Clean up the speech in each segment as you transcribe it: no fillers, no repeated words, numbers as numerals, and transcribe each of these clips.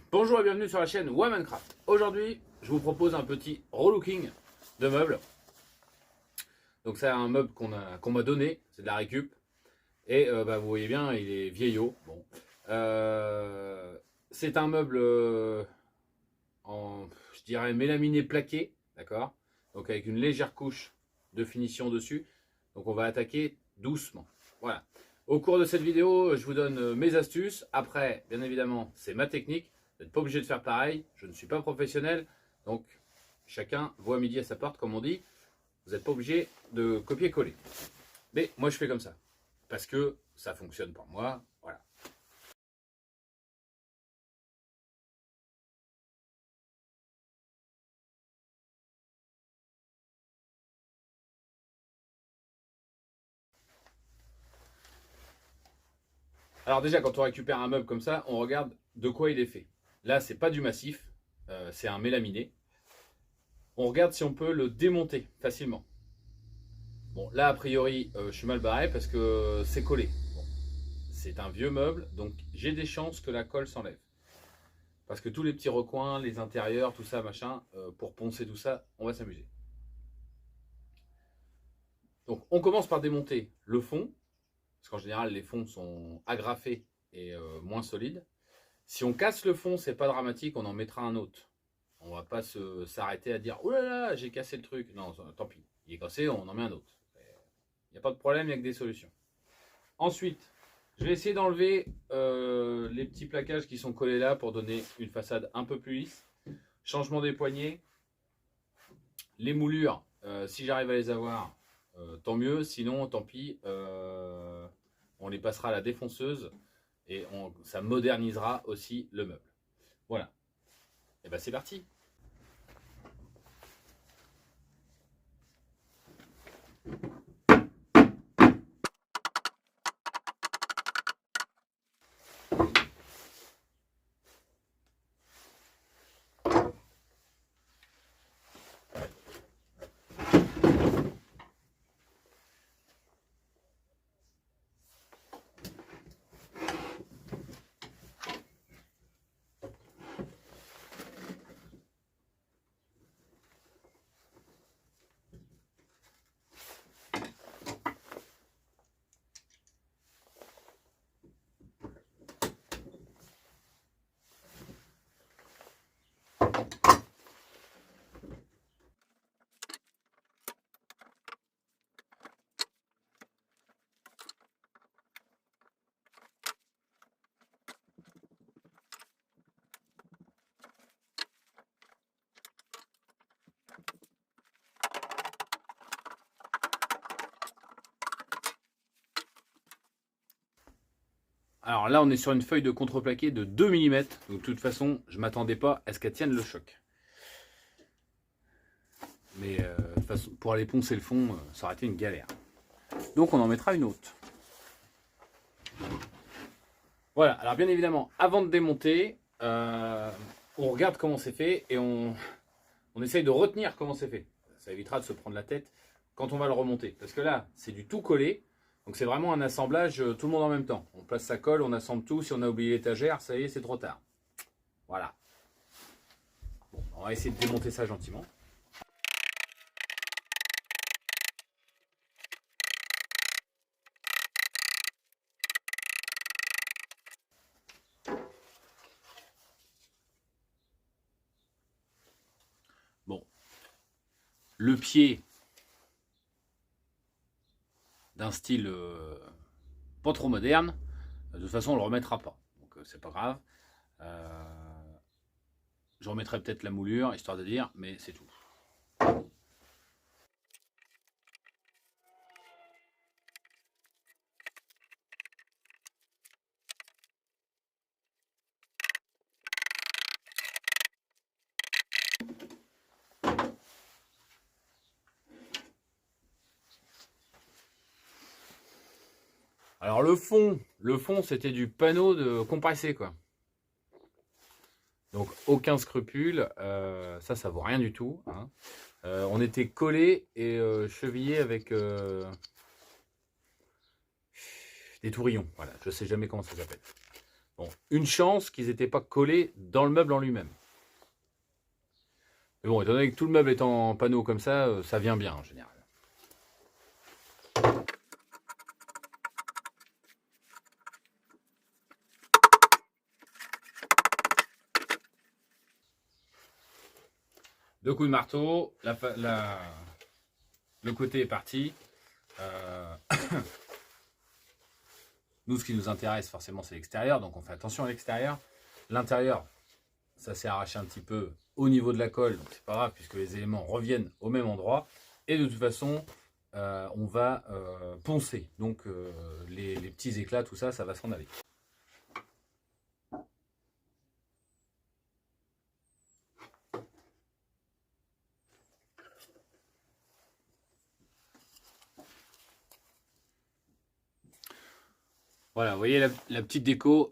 Bonjour et bienvenue sur la chaîne Minecraft. Aujourd'hui, je vous propose un petit relooking de meubles. Donc c'est un meuble qu'on m'a donné, c'est de la récup. Et vous voyez bien, il est vieillot. Bon. C'est un meuble en, je dirais, mélaminé plaqué, d'accord. Donc avec une légère couche de finition dessus. Donc on va attaquer doucement. Voilà. Au cours de cette vidéo, je vous donne mes astuces. Après, bien évidemment, c'est ma technique. Vous n'êtes pas obligé de faire pareil. Je ne suis pas professionnel. Donc, chacun voit midi à sa porte, comme on dit. Vous n'êtes pas obligé de copier-coller. Mais moi, je fais comme ça. Parce que ça fonctionne pour moi. Voilà. Alors déjà, quand on récupère un meuble comme ça, on regarde de quoi il est fait. Là, c'est pas du massif. C'est un mélaminé. On regarde si on peut le démonter facilement. Bon, là, a priori, je suis mal barré parce que c'est collé. Bon, c'est un vieux meuble, donc j'ai des chances que la colle s'enlève. Parce que tous les petits recoins, les intérieurs, tout ça, machin, pour poncer tout ça, on va s'amuser. Donc, on commence par démonter le fond, parce qu'en général, les fonds sont agrafés et moins solides. Si on casse le fond, c'est pas dramatique, on en mettra un autre. On va pas s'arrêter à dire « Oh là là, j'ai cassé le truc ». Non, tant pis, il est cassé, on en met un autre. Il n'y a pas de problème, il n'y a que des solutions. Ensuite, je vais essayer d'enlever les petits plaquages qui sont collés là pour donner une façade un peu plus lisse. Changement des poignées. Les moulures, si j'arrive à les avoir, tant mieux. Sinon, tant pis, on les passera à la défonceuse et ça modernisera aussi le meuble. Voilà. Et ben c'est parti. Alors là, on est sur une feuille de contreplaqué de 2 mm. Donc de toute façon, je ne m'attendais pas à ce qu'elle tienne le choc. Mais de toute façon, pour aller poncer le fond, ça aurait été une galère. Donc on en mettra une autre. Voilà, alors bien évidemment, avant de démonter, on regarde comment c'est fait et on essaye de retenir comment c'est fait. Ça évitera de se prendre la tête quand on va le remonter. Parce que là, c'est du tout collé. Donc c'est vraiment un assemblage tout le monde en même temps. On place sa colle, on assemble tout. Si on a oublié l'étagère, ça y est, c'est trop tard. Voilà. Bon, on va essayer de démonter ça gentiment. Bon. Le pied d'un style pas trop moderne. De toute façon, on ne le remettra pas. Donc c'est pas grave. Je remettrai peut-être la moulure, histoire de dire, mais c'est tout. Alors le fond c'était du panneau de compressé quoi. Donc aucun scrupule, ça vaut rien du tout. Hein. On était collés et chevillés avec des tourillons. Voilà, je sais jamais comment ça s'appelle. Bon, une chance qu'ils n'étaient pas collés dans le meuble en lui-même. Mais bon, étant donné que tout le meuble est en panneau comme ça vient bien en général. Deux coups de marteau, le côté est parti. Nous, ce qui nous intéresse forcément, c'est l'extérieur, donc on fait attention à l'extérieur. L'intérieur, ça s'est arraché un petit peu au niveau de la colle, donc c'est pas grave puisque les éléments reviennent au même endroit. Et de toute façon, on va poncer, donc les petits éclats, tout ça, ça va s'en aller. Voilà, vous voyez la petite déco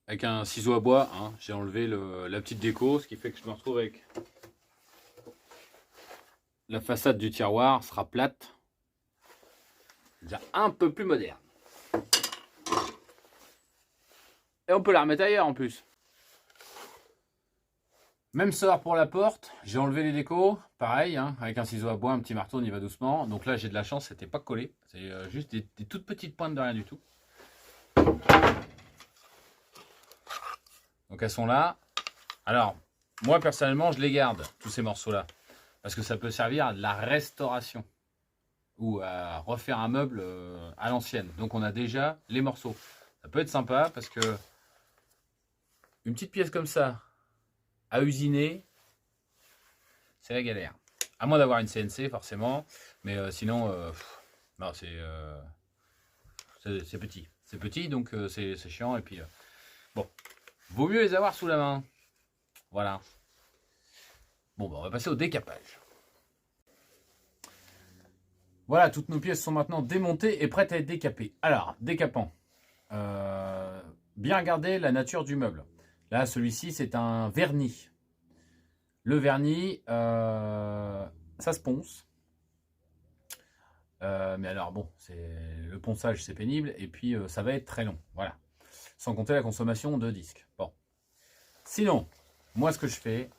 avec un ciseau à bois. Hein, j'ai enlevé la petite déco, ce qui fait que je me retrouve avec la façade du tiroir sera plate. Déjà un peu plus moderne. Et on peut la remettre ailleurs en plus. Même sort pour la porte. J'ai enlevé les décos. Pareil, hein, avec un ciseau à bois, un petit marteau, on y va doucement. Donc là, j'ai de la chance, c'était pas collé. C'est juste des toutes petites pointes de rien du tout. Donc elles sont là. Alors, moi personnellement, je les garde, tous ces morceaux-là. Parce que ça peut servir à de la restauration. Ou à refaire un meuble à l'ancienne. Donc on a déjà les morceaux. Ça peut être sympa parce que une petite pièce comme ça, à usiner, c'est la galère. À moins d'avoir une CNC forcément. Mais sinon, non, c'est petit. C'est petit, donc c'est chiant. Et puis, bon, vaut mieux les avoir sous la main. Voilà. Bon, bah, on va passer au décapage. Voilà, toutes nos pièces sont maintenant démontées et prêtes à être décapées. Alors, décapant. Bien regarder la nature du meuble. Là, celui-ci, c'est un vernis. Le vernis, ça se ponce. Mais alors, bon, le ponçage, c'est pénible. Et puis, ça va être très long. Voilà. Sans compter la consommation de disques. Bon. Sinon, moi, ce que je fais...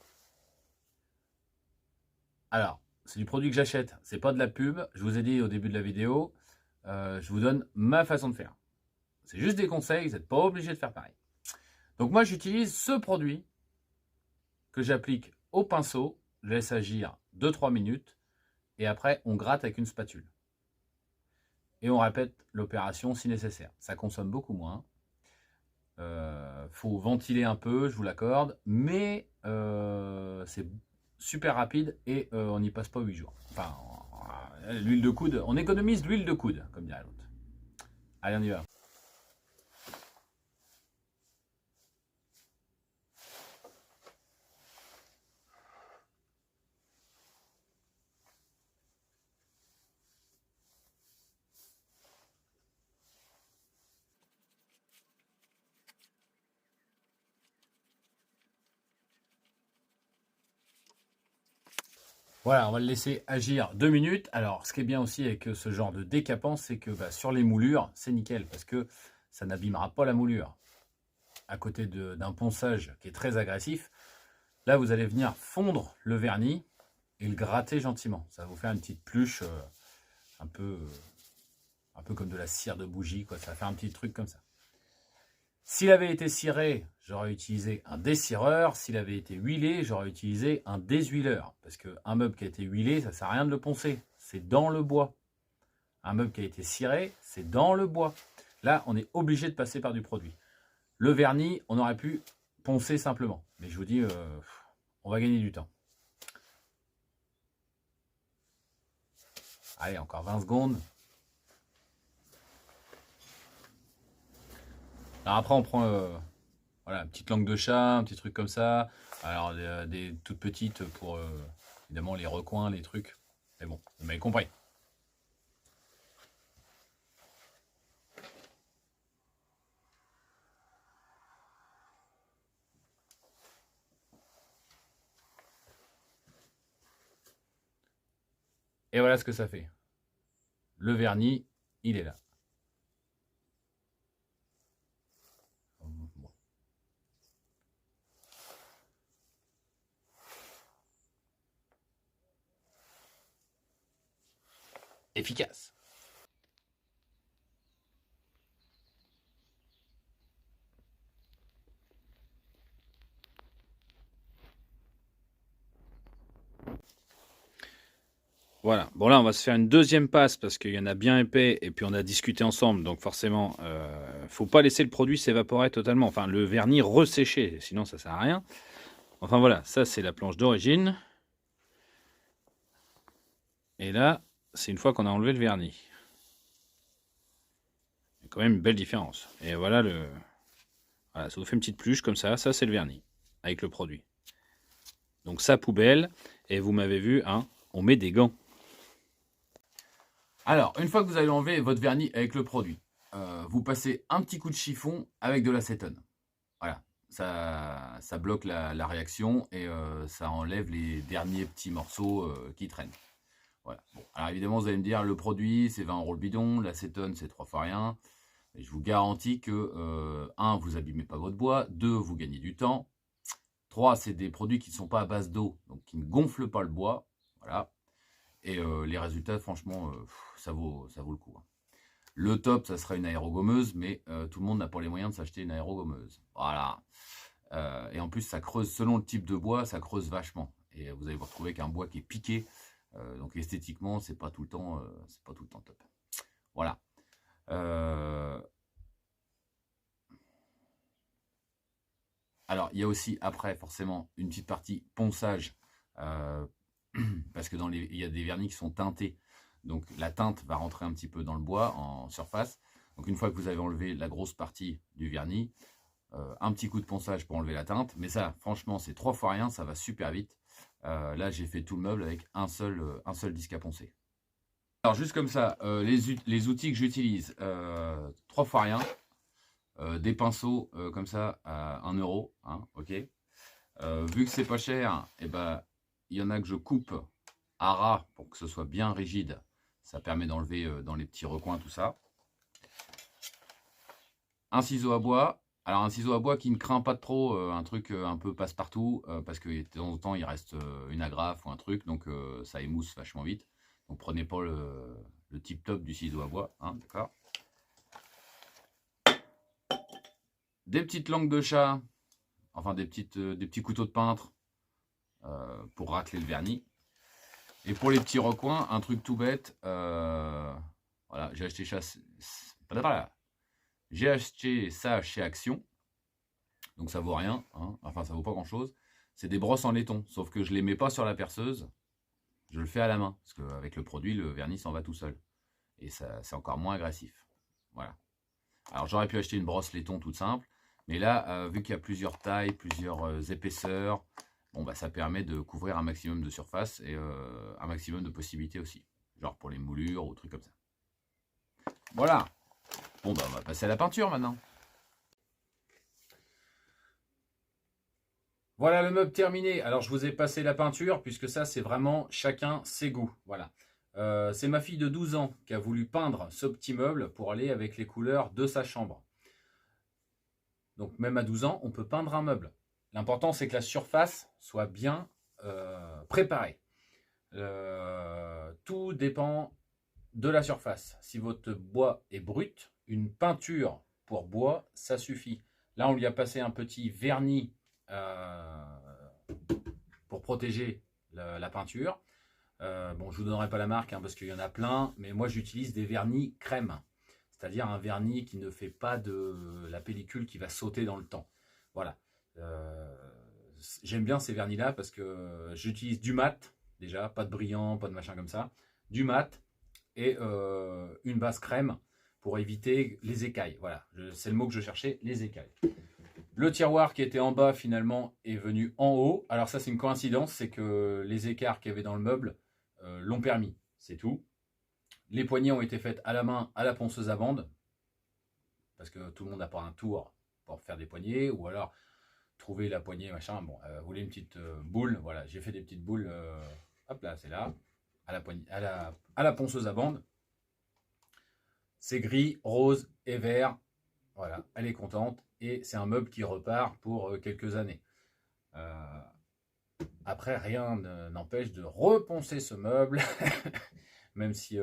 Alors, c'est du produit que j'achète. C'est pas de la pub. Je vous ai dit au début de la vidéo, je vous donne ma façon de faire. C'est juste des conseils. Vous n'êtes pas obligé de faire pareil. Donc, moi, j'utilise ce produit que j'applique au pinceau. Je laisse agir 2-3 minutes. Et après, on gratte avec une spatule. Et on répète l'opération si nécessaire. Ça consomme beaucoup moins. Faut ventiler un peu, je vous l'accorde, mais c'est super rapide et on n'y passe pas 8 jours. Enfin, l'huile de coude, on économise l'huile de coude, comme dirait l'autre. Allez, on y va. Voilà, on va le laisser agir 2 minutes. Alors, ce qui est bien aussi avec ce genre de décapant, c'est que sur les moulures, c'est nickel parce que ça n'abîmera pas la moulure. À côté d'un ponçage qui est très agressif, là, vous allez venir fondre le vernis et le gratter gentiment. Ça va vous faire une petite pluche un peu comme de la cire de bougie, quoi. Ça va faire un petit truc comme ça. S'il avait été ciré, j'aurais utilisé un dessireur. S'il avait été huilé, j'aurais utilisé un déshuileur. Parce qu'un meuble qui a été huilé, ça ne sert à rien de le poncer. C'est dans le bois. Un meuble qui a été ciré, c'est dans le bois. Là, on est obligé de passer par du produit. Le vernis, on aurait pu poncer simplement. Mais je vous dis, on va gagner du temps. Allez, encore 20 secondes. Alors après, on prend voilà, une petite langue de chat, un petit truc comme ça. Alors, des toutes petites pour, évidemment, les recoins, les trucs. Mais bon, vous m'avez compris. Et voilà ce que ça fait. Le vernis, il est là. efficace. Voilà, bon là on va se faire une deuxième passe parce qu'il y en a bien épais et puis on a discuté ensemble, donc forcément faut pas laisser le produit s'évaporer totalement, enfin le vernis ressécher, sinon ça sert à rien. Enfin voilà, ça c'est la planche d'origine. Et là, c'est une fois qu'on a enlevé le vernis. Il y a quand même une belle différence. Et voilà, voilà, ça vous fait une petite pluche comme ça c'est le vernis avec le produit. Donc ça poubelle, et vous m'avez vu, hein, on met des gants. Alors, une fois que vous avez enlevé votre vernis avec le produit, vous passez un petit coup de chiffon avec de l'acétone. Voilà, ça bloque la réaction et ça enlève les derniers petits morceaux qui traînent. Voilà. Bon, alors évidemment, vous allez me dire, le produit, c'est 20 € le bidon, l'acétone, c'est 3 fois rien. Et je vous garantis que, 1, vous abîmez pas votre bois, 2, vous gagnez du temps, 3, c'est des produits qui ne sont pas à base d'eau, donc qui ne gonflent pas le bois. Voilà. Et les résultats, franchement, ça vaut le coup. Hein. Le top, ça serait une aérogommeuse, mais tout le monde n'a pas les moyens de s'acheter une aérogommeuse. Voilà. Et en plus, ça creuse, selon le type de bois, ça creuse vachement. Et vous allez vous retrouver qu'un bois qui est piqué. Donc esthétiquement, c'est pas tout le temps top. Voilà. Alors, il y a aussi après, forcément, une petite partie ponçage. Parce que il y a des vernis qui sont teintés. Donc la teinte va rentrer un petit peu dans le bois en surface. Donc une fois que vous avez enlevé la grosse partie du vernis, un petit coup de ponçage pour enlever la teinte. Mais ça, franchement, c'est 3 fois rien, ça va super vite. Là, j'ai fait tout le meuble avec un seul disque à poncer. Alors juste comme ça, les outils que j'utilise, 3 fois rien. Des pinceaux comme ça à 1 €, hein, ok. Vu que c'est pas cher, et ben, il y en a que je coupe à ras pour que ce soit bien rigide. Ça permet d'enlever dans les petits recoins tout ça. Un ciseau à bois. Alors un ciseau à bois qui ne craint pas trop, un truc un peu passe-partout, parce que de temps en temps il reste une agrafe ou un truc, donc ça émousse vachement vite. Donc prenez pas le tip top du ciseau à bois, hein, d'accord. Des petites langues de chat, enfin des petits couteaux de peintre pour racler le vernis. Et pour les petits recoins, un truc tout bête, voilà, j'ai acheté ça chez Action, donc ça vaut rien, hein, enfin ça vaut pas grand chose. C'est des brosses en laiton, sauf que je les mets pas sur la perceuse, je le fais à la main, parce qu'avec le produit, le vernis s'en va tout seul. Et ça, c'est encore moins agressif. Voilà. Alors j'aurais pu acheter une brosse laiton toute simple, mais là, vu qu'il y a plusieurs tailles, plusieurs épaisseurs, bon, bah, ça permet de couvrir un maximum de surface et un maximum de possibilités aussi. Genre pour les moulures ou trucs comme ça. Voilà. Bon, bah, on va passer à la peinture maintenant. Voilà le meuble terminé. Alors je vous ai passé la peinture puisque ça c'est vraiment chacun ses goûts. Voilà. C'est ma fille de 12 ans qui a voulu peindre ce petit meuble pour aller avec les couleurs de sa chambre. Donc même à 12 ans, on peut peindre un meuble. L'important, c'est que la surface soit bien préparée. Tout dépend de la surface. Si votre bois est brut, une peinture pour bois, ça suffit. Là, on lui a passé un petit vernis pour protéger la peinture. Bon, je ne vous donnerai pas la marque hein, parce qu'il y en a plein, mais moi, j'utilise des vernis crème. C'est-à-dire un vernis qui ne fait pas de la pellicule qui va sauter dans le temps. Voilà. J'aime bien ces vernis-là parce que j'utilise du mat, déjà, pas de brillant, pas de machin comme ça, du mat et une base crème pour éviter les écailles. Voilà, c'est le mot que je cherchais, les écailles. Le tiroir qui était en bas finalement est venu en haut. Alors ça c'est une coïncidence, c'est que les écarts qu'il y avait dans le meuble l'ont permis, c'est tout. Les poignées ont été faites à la main à la ponceuse à bande, parce que tout le monde n'a pas un tour pour faire des poignées, ou alors trouver la poignée, machin. Bon, vous voulez une petite boule, voilà, j'ai fait des petites boules, hop là, c'est là, à la, poignée, à la ponceuse à bande. C'est gris, rose et vert, voilà, elle est contente, et c'est un meuble qui repart pour quelques années. Après, rien n'empêche de reponcer ce meuble, même si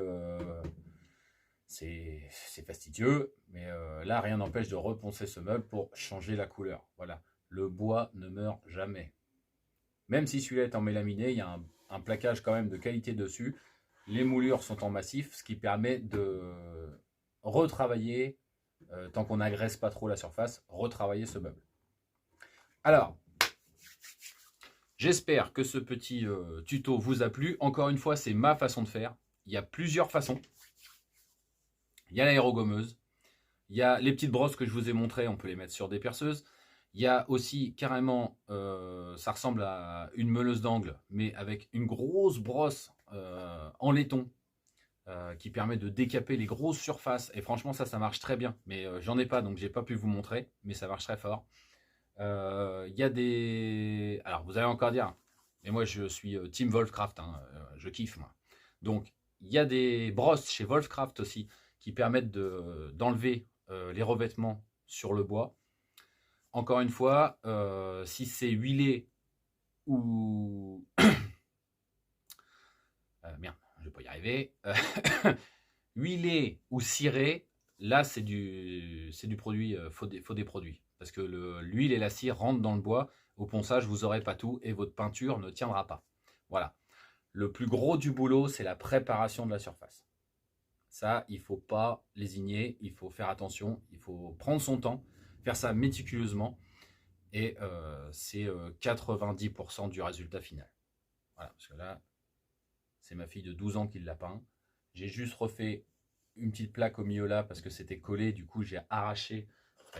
c'est fastidieux, mais là, rien n'empêche de reponcer ce meuble pour changer la couleur. Voilà, le bois ne meurt jamais. Même si celui-là est en mélaminé, il y a un plaquage quand même de qualité dessus. Les moulures sont en massif, ce qui permet de retravailler, tant qu'on n'agresse pas trop la surface, retravailler ce meuble. Alors, j'espère que ce petit tuto vous a plu. Encore une fois, c'est ma façon de faire. Il y a plusieurs façons. Il y a l'aérogommeuse. Il y a les petites brosses que je vous ai montrées, on peut les mettre sur des perceuses. Il y a aussi carrément, ça ressemble à une meuleuse d'angle, mais avec une grosse brosse en laiton qui permet de décaper les grosses surfaces. Et franchement, ça marche très bien. Mais j'en ai pas, donc j'ai pas pu vous montrer, mais ça marche très fort. Il y a des... Alors, vous allez encore dire, mais moi je suis Team Wolfcraft, hein, je kiffe moi. Donc, il y a des brosses chez Wolfcraft aussi qui permettent d'enlever les revêtements sur le bois. Encore une fois, si c'est huilé ou... merde, je vais pas y arriver. Huilé ou ciré, là c'est du produit, faut des produits. Parce que l'huile et la cire rentrent dans le bois. Au ponçage, vous n'aurez pas tout et votre peinture ne tiendra pas. Voilà. Le plus gros du boulot, c'est la préparation de la surface. Ça, il ne faut pas lésigner, il faut faire attention, il faut prendre son temps, faire ça méticuleusement. Et c'est 90% du résultat final. Voilà, parce que là, c'est ma fille de 12 ans qui l'a peint. J'ai juste refait une petite plaque au milieu là parce que c'était collé. Du coup, j'ai arraché.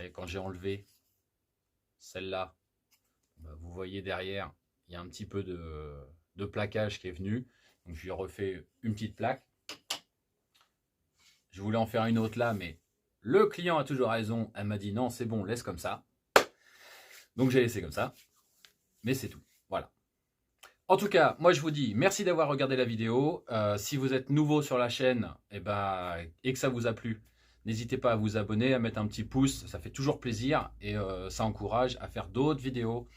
Et quand j'ai enlevé celle-là, vous voyez derrière, il y a un petit peu de plaquage qui est venu. Donc, je lui ai refait une petite plaque. Je voulais en faire une autre là, mais le client a toujours raison. Elle m'a dit non, c'est bon, laisse comme ça. Donc, j'ai laissé comme ça. Mais c'est tout. Voilà. En tout cas, moi je vous dis merci d'avoir regardé la vidéo. Si vous êtes nouveau sur la chaîne et que ça vous a plu, n'hésitez pas à vous abonner, à mettre un petit pouce, ça fait toujours plaisir et ça encourage à faire d'autres vidéos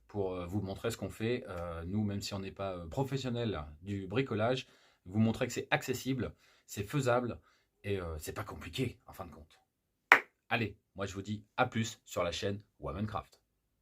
pour vous montrer ce qu'on fait. Nous, même si on n'est pas professionnel du bricolage, vous montrer que c'est accessible, c'est faisable et c'est pas compliqué en fin de compte. Allez, moi je vous dis à plus sur la chain Womancraft.